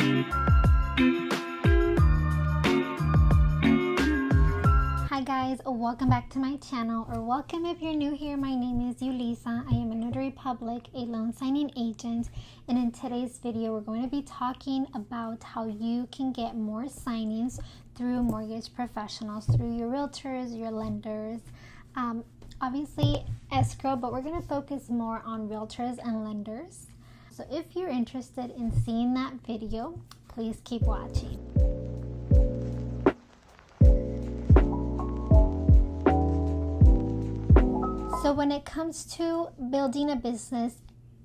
Hi guys, welcome back to my channel, or welcome if you're new here. My name is Yulisa. I am a notary public, a loan signing agent, and in today's video we're going to be talking about how you can get more signings through mortgage professionals, through your realtors, your lenders, obviously escrow, but we're going to focus more on realtors and lenders. So if you're interested in seeing that video, please keep watching. So when it comes to building a business,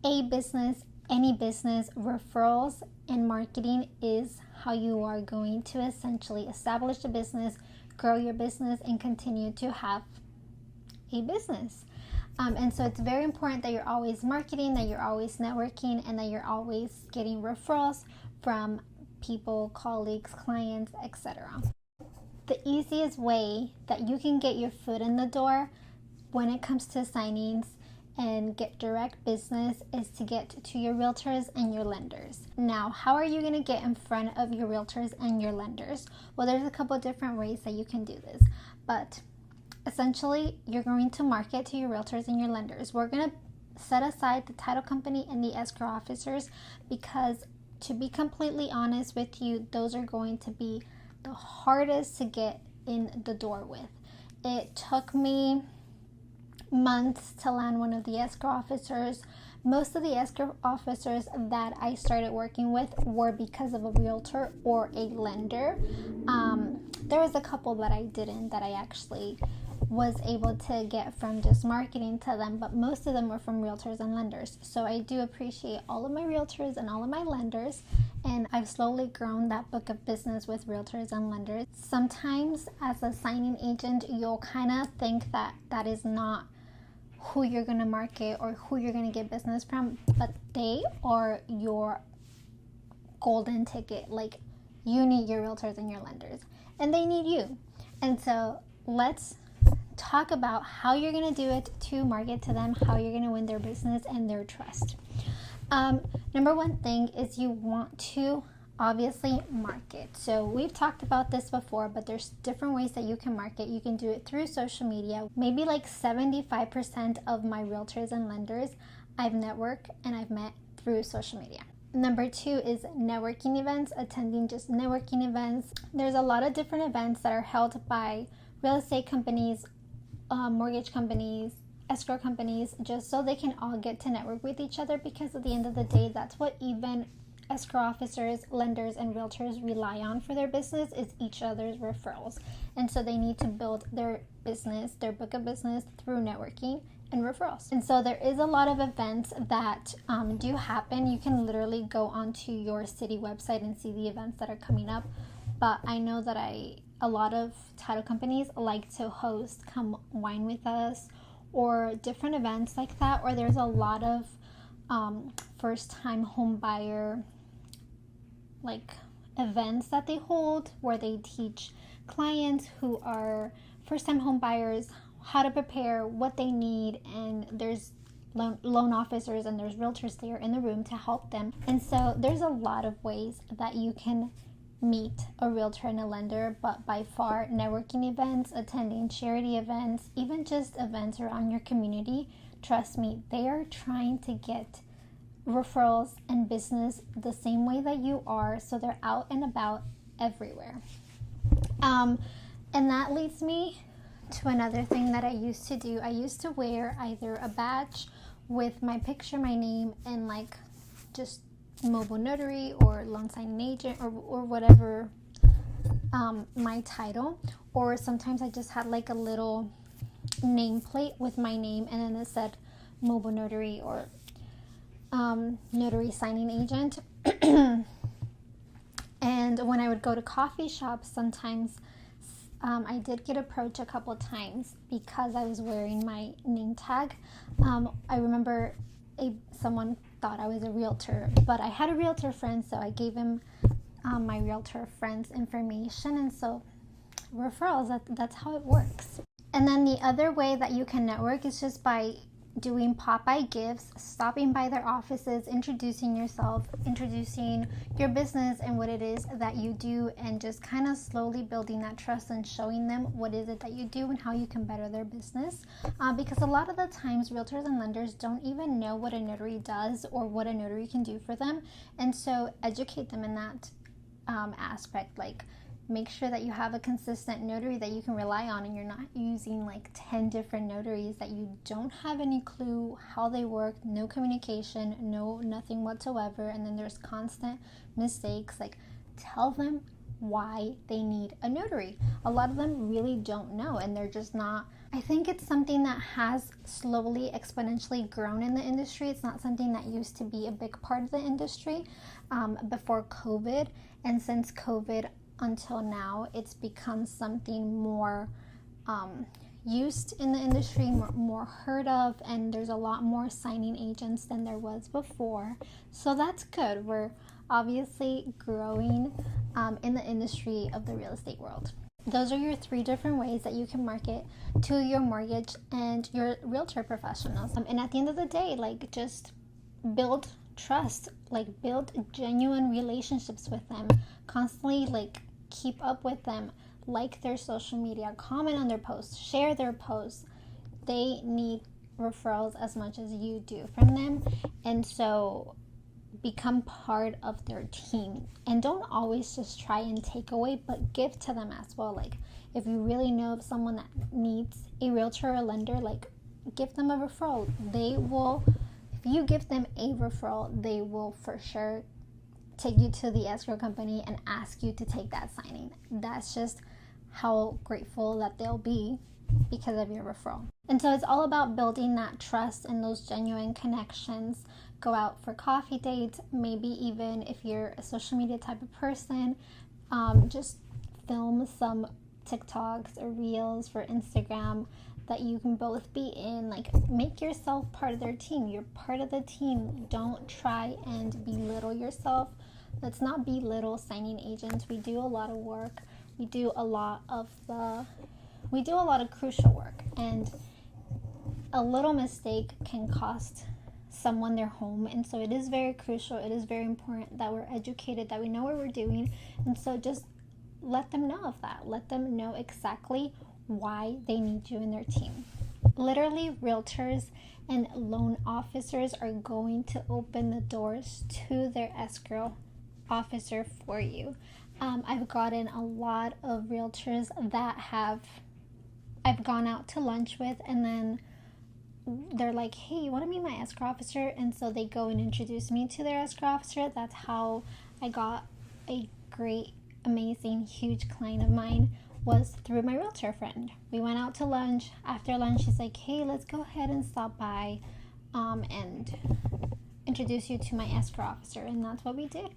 any business, referrals and marketing is how you are going to essentially establish a business, grow your business, and continue to have a business. And so it's very important that you're always marketing, that you're always networking, and that you're always getting referrals from people, colleagues, clients, etc. The easiest way that you can get your foot in the door when it comes to signings and get direct business is to get to your realtors and your lenders. Now, how are you going to get in front of your realtors and your lenders? Well, there's a couple different ways that you can do this, but essentially you're going to market to your realtors and your lenders. We're going to set aside the title company and the escrow officers because, to be completely honest with you, those are going to be the hardest to get in the door with. It took me months to land one of the escrow officers. Most of the escrow officers that I started working with were because of a realtor or a lender. There was a couple that I didn't, that I actually was able to get from just marketing to them, but most of them were from realtors and lenders. So I do appreciate all of my realtors and all of my lenders, and I've slowly grown that book of business with realtors and lenders. Sometimes as a signing agent, you'll kind of think that that is not who you're going to market or who you're going to get business from, but they are your golden ticket. Like, you need your realtors and your lenders, and they need you. And so let's talk about how you're going to do it to market to them, how you're going to win their business and their trust. Number one thing is you want to obviously market. So we've talked about this before, but there's different ways that you can market. You can do it through social media. Maybe like 75% of my realtors and lenders I've networked and I've met through social media. Number two is networking events, attending just networking events. There's a lot of different events that are held by real estate companies, mortgage companies, escrow companies, just so they can all get to network with each other, because at the end of the day, that's what even escrow officers, lenders, and realtors rely on for their business, is each other's referrals. And so they need to build their business, their book of business, through networking and referrals. And so there is a lot of events that do happen. You can literally go onto your city website and see the events that are coming up. But I know that a lot of title companies like to host Come Wine With Us or different events like that, or there's a lot of first-time home buyer like events that they hold where they teach clients who are first-time home buyers how to prepare, what they need, and there's loan officers and there's realtors there in the room to help them. And so there's a lot of ways that you can meet a realtor and a lender, but by far networking events, attending charity events, even just events around your community, trust me, they are trying to get referrals and business the same way that you are, so they're out and about everywhere. And that leads me to another thing that I used to do. I used to wear either a badge with my picture, my name, and like just mobile notary or loan signing agent or whatever my title, or sometimes I just had like a little nameplate with my name and then it said mobile notary or notary signing agent. And when I would go to coffee shops, sometimes I did get approached a couple times because I was wearing my name tag. I remember someone thought I was a realtor, but I had a realtor friend, so I gave him my realtor friend's information, and so referrals, that's how it works. And then the other way that you can network is just by doing pop-by gifts, stopping by their offices, introducing yourself, introducing your business and what it is that you do, and just kind of slowly building that trust and showing them what is it that you do and how you can better their business. Because a lot of the times realtors and lenders don't even know what a notary does or what a notary can do for them, and so educate them in that aspect. Like, make sure that you have a consistent notary that you can rely on, and you're not using like 10 different notaries that you don't have any clue how they work, no communication, nothing whatsoever, and then there's constant mistakes. Like, tell them why they need a notary. A lot of them really don't know, and they're just not. I think it's something that has slowly exponentially grown in the industry. It's not something that used to be a big part of the industry before COVID, and since COVID until now, it's become something more used in the industry, more heard of, and there's a lot more signing agents than there was before. So that's good. We're obviously growing in the industry of the real estate world. Those are your 3 different ways that you can market to your mortgage and your realtor professionals. And at the end of the day, like, just build trust, like build genuine relationships with them, constantly like keep up with them, like their social media, comment on their posts, share their posts. They need referrals as much as you do from them, and so become part of their team, and don't always just try and take away, but give to them as well. Like, if you really know of someone that needs a realtor or lender, like, give them a referral. They will, if you give them a referral, they will for sure take you to the escrow company and ask you to take that signing. That's just how grateful that they'll be because of your referral. And so it's all about building that trust and those genuine connections. Go out for coffee dates, maybe even if you're a social media type of person, just film some TikToks or Reels for Instagram that you can both be in. Like, make yourself part of their team. You're part of the team. Don't try and belittle yourself. Let's not belittle signing agents. We do a lot of work. We do a lot of crucial work, and a little mistake can cost someone their home. And so it is very crucial, it is very important that we're educated, that we know what we're doing. And so just let them know of that. Let them know exactly why they need you in their team. Literally, realtors and loan officers are going to open the doors to their escrow officer for you. I've gotten a lot of realtors that I've gone out to lunch with, and then they're like, hey, you want to be my escrow officer? And so they go and introduce me to their escrow officer. That's how I got a great, amazing, huge client of mine, was through my realtor friend. We went out to lunch. After lunch, she's like, hey, let's go ahead and stop by and introduce you to my escrow officer. And that's what we did.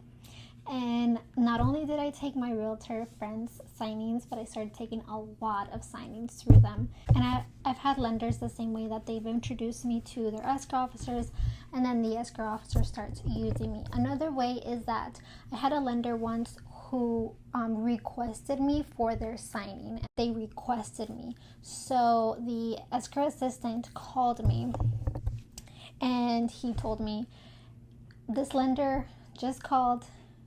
And not only did I take my realtor friends' signings, but I started taking a lot of signings through them. And I've had lenders the same way, that they've introduced me to their escrow officers, and then the escrow officer starts using me. Another way is that I had a lender once who requested me for their signing. They requested me. So the escrow assistant called me, and he told me, this lender just called.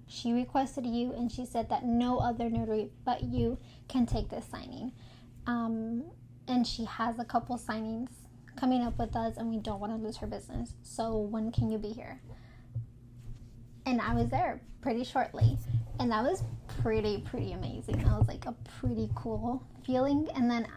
She requested you, and she said that no other notary but you can take this signing. And she has a couple signings coming up with us, and we don't want to lose her business. So when can you be here? And I was there pretty shortly, and that was pretty amazing. That was like a pretty cool feeling. And then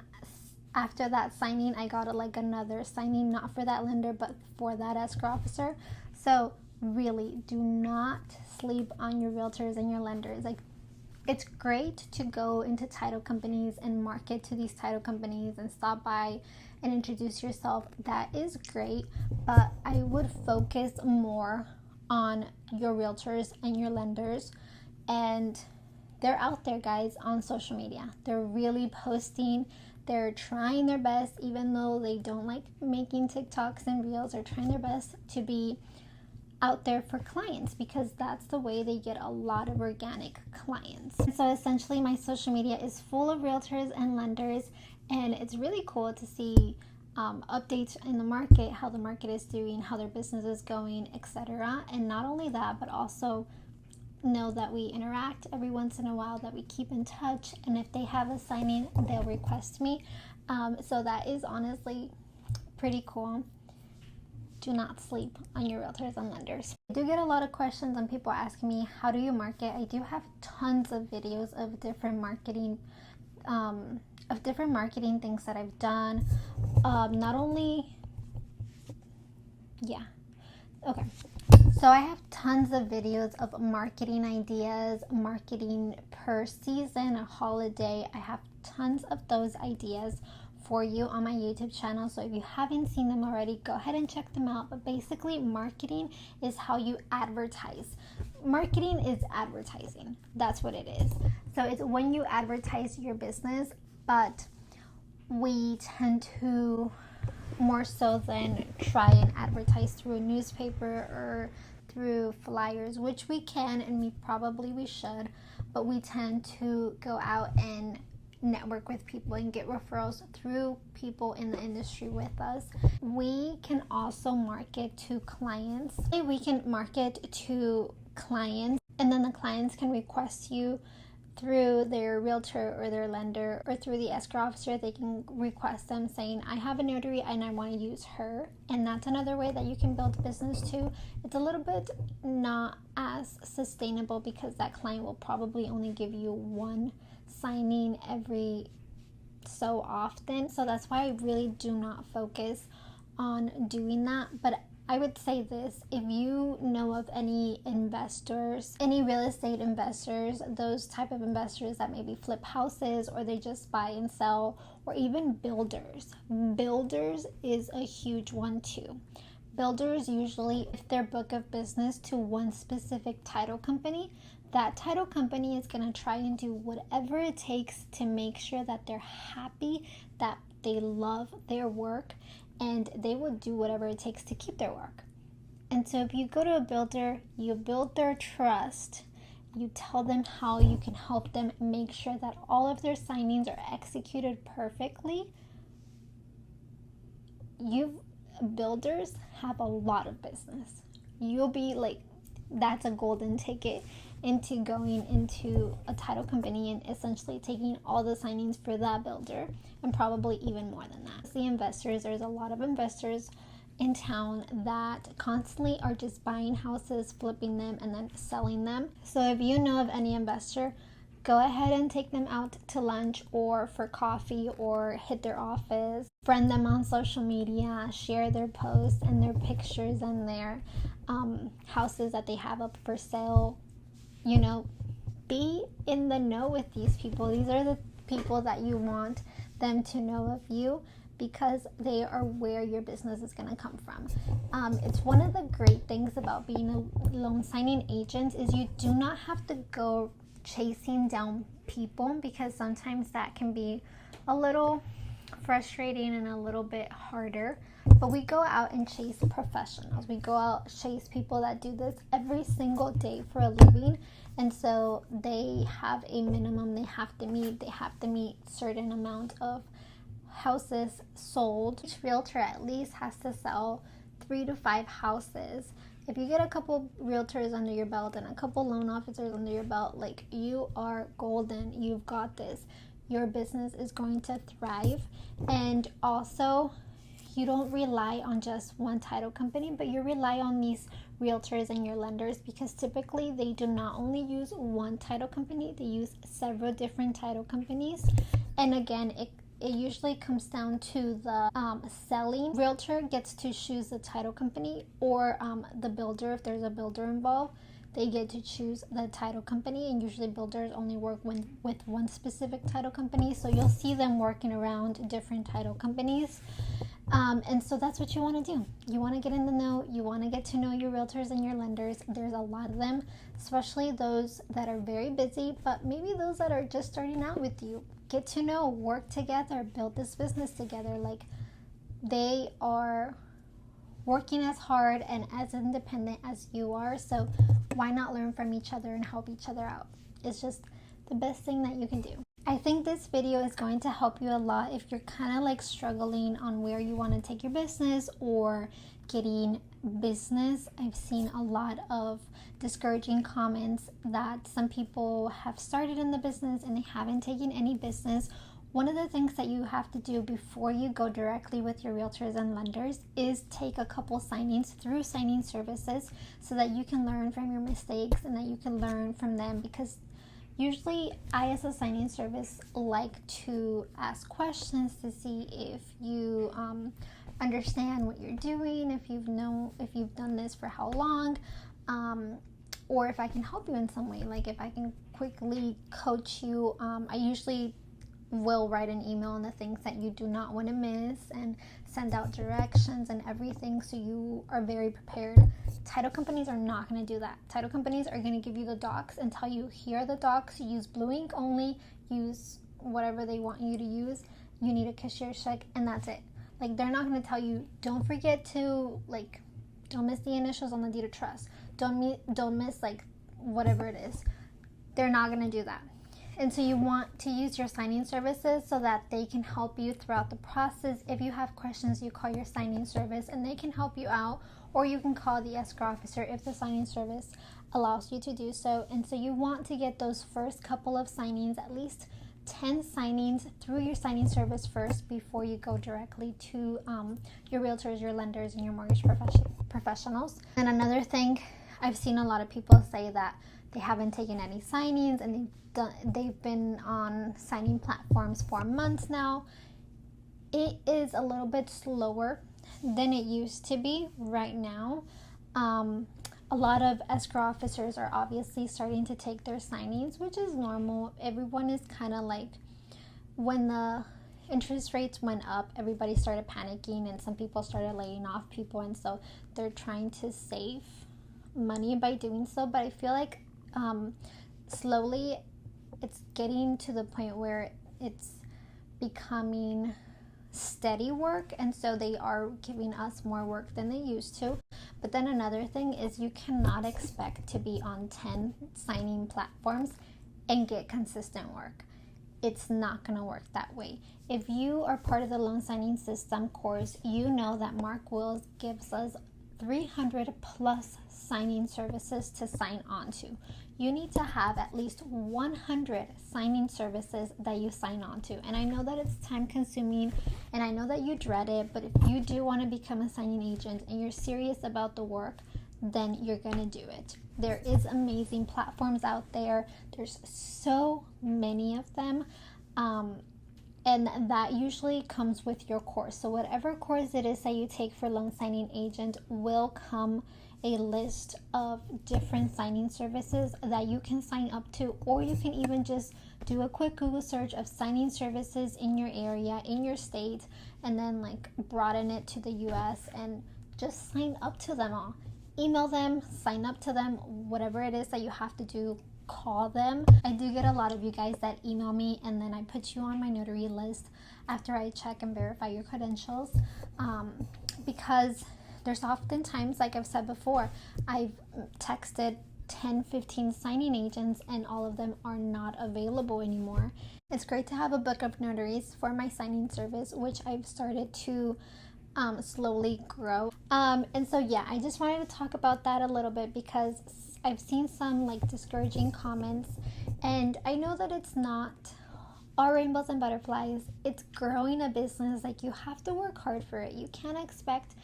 after that signing, I got another signing, not for that lender, but for that escrow officer. So really, do not sleep on your realtors and your lenders. Like, it's great to go into title companies and market to these title companies and stop by and introduce yourself. That is great, but I would focus more on your realtors and your lenders. And they're out there, guys, on social media. They're really posting. They're trying their best, even though they don't like making TikToks and Reels. They're trying their best to be out there for clients, because that's the way they get a lot of organic clients. And so essentially, my social media is full of realtors and lenders, and it's really cool to see updates in the market, how the market is doing, how their business is going, etc. And not only that, but also know that we interact every once in a while, that we keep in touch, and if they have a signing, they'll request me. So that is honestly pretty cool. Do not sleep on your realtors and lenders. I do get a lot of questions and people asking me, how do you market? I do have tons of videos of different marketing things that I've done. Not only, yeah, okay. So I have tons of videos of marketing ideas, marketing per season, a holiday. I have tons of those ideas for you on my YouTube channel. So if you haven't seen them already, go ahead and check them out. But basically, marketing is how you advertise. Marketing is advertising. That's what it is. So it's when you advertise your business, but we tend to more so than try and advertise through a newspaper or through flyers, which we can and we should, but we tend to go out and network with people and get referrals through people in the industry with us. We can also market to clients. We can market to clients, and then the clients can request you through their realtor or their lender, or through the escrow officer. They can request them saying, I have a notary and I want to use her. And that's another way that you can build a business too. It's a little bit not as sustainable because that client will probably only give you one signing every so often. So that's why I really do not focus on doing that. But I would say this, if you know of any investors, any real estate investors, those type of investors that maybe flip houses or they just buy and sell, or even builders. Builders is a huge one too. Builders usually, if their book of business to one specific title company, that title company is going to try and do whatever it takes to make sure that they're happy, that they love their work, and they will do whatever it takes to keep their work. And so if you go to a builder, you build their trust, you tell them how you can help them make sure that all of their signings are executed perfectly. Builders have a lot of business. You'll be like, that's a golden ticket into going into a title company and essentially taking all the signings for that builder, and probably even more than that. The investors, there's a lot of investors in town that constantly are just buying houses, flipping them, and then selling them. So if you know of any investor, go ahead and take them out to lunch or for coffee, or hit their office, friend them on social media, share their posts and their pictures and their houses that they have up for sale. You know, be in the know with these people. These are the people that you want them to know of you, because they are where your business is going to come from. It's one of the great things about being a loan signing agent is you do not have to go chasing down people, because sometimes that can be a little frustrating and a little bit harder. But we go out and chase professionals. We go out, chase people that do this every single day for a living. And so they have a minimum they have to meet. They have to meet certain amount of houses sold. Each realtor at least has to sell 3 to 5 houses. If you get a couple realtors under your belt and a couple loan officers under your belt, like, you are golden. You've got this. Your business is going to thrive. And also, you don't rely on just one title company, but you rely on these realtors and your lenders, because typically they do not only use one title company, they use several different title companies. And again, it usually comes down to the selling. Realtor gets to choose the title company, or the builder, if there's a builder involved, they get to choose the title company. And usually builders only work with one specific title company, so you'll see them working around different title companies. And so that's what you want to do. You want to get in the know. You want to get to know your realtors and your lenders. There's a lot of them, especially those that are very busy, but maybe those that are just starting out with you. Get to know, work together, build this business together. Like, they are working as hard and as independent as you are. So why not learn from each other and help each other out? It's just the best thing that you can do. I think this video is going to help you a lot if you're kind of like struggling on where you want to take your business or getting business. I've seen a lot of discouraging comments that some people have started in the business and they haven't taken any business. One of the things that you have to do before you go directly with your realtors and lenders is take a couple signings through signing services so that you can learn from your mistakes and that you can learn from them, because usually I, as a signing service, like to ask questions to see if you understand what you're doing, if you've done this for how long, or if I can help you in some way, like if I can quickly coach you. I usually will write an email on the things that you do not want to miss and send out directions and everything so you are very prepared. Title companies are not going to do that. Title companies are going to give you the docs and tell you, here are the docs, use blue ink only, use whatever they want you to use, you need a cashier's check, and that's it. Like, they're not going to tell you, don't forget to, like, don't miss the initials on the deed of trust, don't miss like whatever it is. They're not going to do that. And so you want to use your signing services so that they can help you throughout the process. If you have questions, you call your signing service and they can help you out, or you can call the escrow officer if the signing service allows you to do so. And so you want to get those first couple of signings, at least 10 signings through your signing service first before you go directly to your realtors, your lenders, and your mortgage professionals. And another thing, I've seen a lot of people say that they haven't taken any signings and they've been on signing platforms for months now. It is a little bit slower than it used to be right now. A lot of escrow officers are obviously starting to take their signings, which is normal. Everyone is kind of like, when the interest rates went up, everybody started panicking and some people started laying off people, and so they're trying to save money by doing so. But I feel like slowly it's getting to the point where it's becoming steady work, and so they are giving us more work than they used to. But then another thing is, you cannot expect to be on 10 signing platforms and get consistent work. It's not going to work that way. If you are part of the loan signing system course, you know that Mark Wills gives us 300 plus signing services to sign on to. You need to have at least 100 signing services that you sign on to. And I know that it's time consuming and I know that you dread it, but if you do want to become a signing agent and you're serious about the work, then you're going to do it. There is amazing platforms out there. There's so many of them. And that usually comes with your course. So whatever course it is that you take for loan signing agent will come a list of different signing services that you can sign up to, or you can even just do a quick Google search of signing services in your area, in your state, and then like broaden it to the US and just sign up to them all. Email them, sign up to them, whatever it is that you have to do, call them. I do get a lot of you guys that email me and then I put you on my notary list after I check and verify your credentials, because there's oftentimes, like I've said before, I've texted 10-15 signing agents and all of them are not available anymore. It's great to have a book of notaries for my signing service, which I've started to slowly grow. And so yeah, I just wanted to talk about that a little bit because I've seen some like discouraging comments, and I know that it's not all rainbows and butterflies. It's growing a business. Like, you have to work hard for it. You can't expect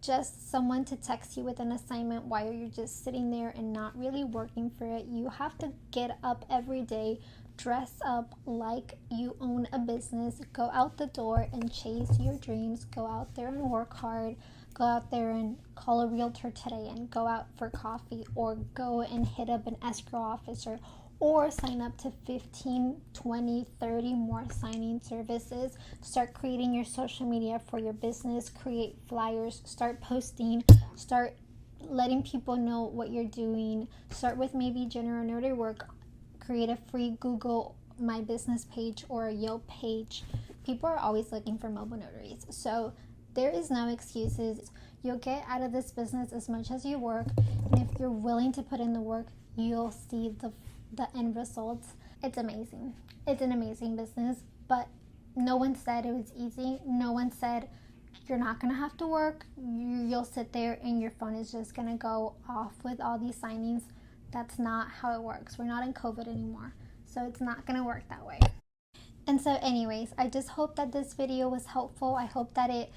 just someone to text you with an assignment while you're just sitting there and not really working for it. You have to get up every day, dress up like you own a business, go out the door and chase your dreams, go out there and work hard, go out there and call a realtor today and go out for coffee, or go and hit up an escrow officer, or sign up to 15, 20, 30 more signing services. Start creating your social media for your business, create flyers, start posting, start letting people know what you're doing. Start with maybe general notary work. Create a free Google My Business page or a Yelp page. People are always looking for mobile notaries. So there is no excuses. You'll get out of this business as much as you work. And if you're willing to put in the work, you'll see the the end results, it's amazing. It's an amazing business, but no one said it was easy. No one said you're not gonna have to work. You'll sit there and your phone is just gonna go off with all these signings. That's not how it works. We're not in COVID anymore, so it's not gonna work that way. And so anyways, I just hope that this video was helpful. I hope that it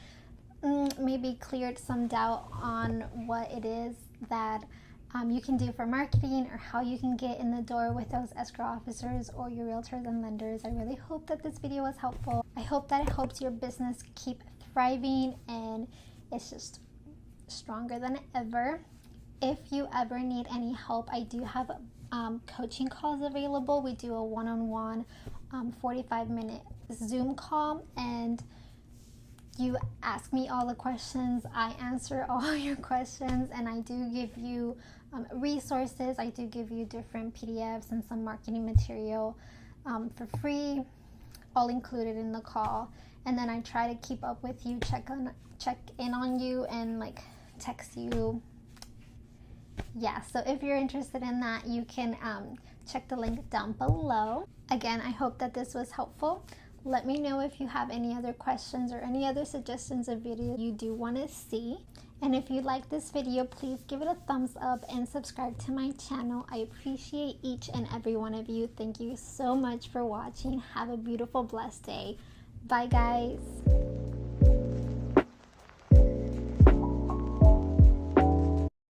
maybe cleared some doubt on what it is that you can do for marketing, or how you can get in the door with those escrow officers or your realtors and lenders. I really hope that this video was helpful. I hope that it helps your business keep thriving and it's just stronger than ever. If you ever need any help, I do have coaching calls available. We do a one-on-one 45-minute Zoom call, and you ask me all the questions, I answer all your questions, and I do give you resources. I do give you different PDFs and some marketing material for free, all included in the call. And then I try to keep up with you, check in on you, and like text you. Yeah, so if you're interested in that, you can check the link down below. Again, I hope that this was helpful. Let me know if you have any other questions or any other suggestions of video you do want to see. And if you like this video, please give it a thumbs up and subscribe to my channel. I appreciate each and every one of you. Thank you so much for watching. Have a beautiful, blessed day. Bye, guys.